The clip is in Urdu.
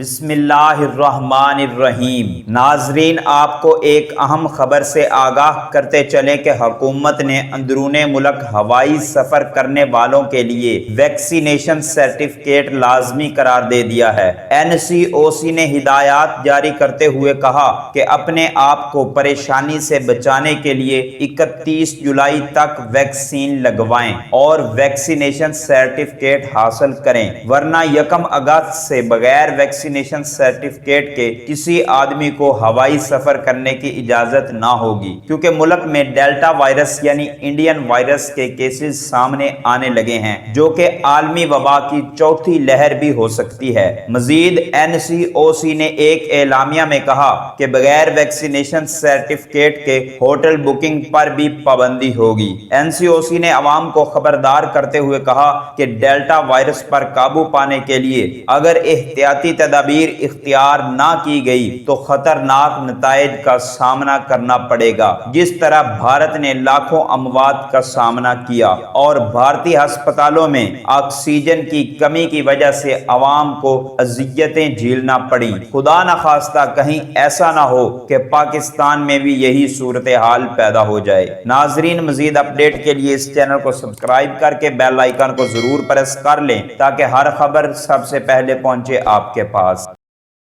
بسم اللہ الرحمن الرحیم۔ ناظرین، آپ کو ایک اہم خبر سے آگاہ کرتے چلیں کہ حکومت نے اندرون ملک ہوائی سفر کرنے والوں کے لیے ویکسینیشن سرٹیفکیٹ لازمی قرار دے دیا ہے۔ NCOC نے ہدایات جاری کرتے ہوئے کہا کہ اپنے آپ کو پریشانی سے بچانے کے لیے 31 جولائی تک ویکسین لگوائیں اور ویکسینیشن سرٹیفکیٹ حاصل کریں، ورنہ 1 اگست سے بغیر ویکسینیشن سرٹیفکیٹ کے کسی آدمی کو ہوائی سفر کرنے کی اجازت نہ ہوگی، کیونکہ ملک میں ڈیلٹا وائرس یعنی انڈین وائرس کے کیسز سامنے آنے لگے ہیں، جو کہ عالمی وبا کی چوتھی لہر بھی ہو سکتی ہے۔ مزید NCOC نے ایک اعلامیہ میں کہا کہ بغیر ویکسینیشن سرٹیفکیٹ کے ہوٹل بکنگ پر بھی پابندی ہوگی۔ NCOC نے عوام کو خبردار کرتے ہوئے کہا کہ ڈیلٹا وائرس پر قابو پانے کے لیے اگر احتیاطی تدابیر اختیار نہ کی گئی تو خطرناک نتائج کا سامنا کرنا پڑے گا، جس طرح بھارت نے لاکھوں اموات کا سامنا کیا اور بھارتی ہسپتالوں میں آکسیجن کی کمی کی وجہ سے عوام کو اذیتیں جھیلنا پڑیں۔ خدا نخواستہ کہیں ایسا نہ ہو کہ پاکستان میں بھی یہی صورتحال پیدا ہو جائے۔ ناظرین، مزید اپڈیٹ کے لیے اس چینل کو سبسکرائب کر کے بیل آئیکن کو ضرور پریس کر لیں تاکہ ہر خبر سب سے پہلے پہنچے آپ کے پاس۔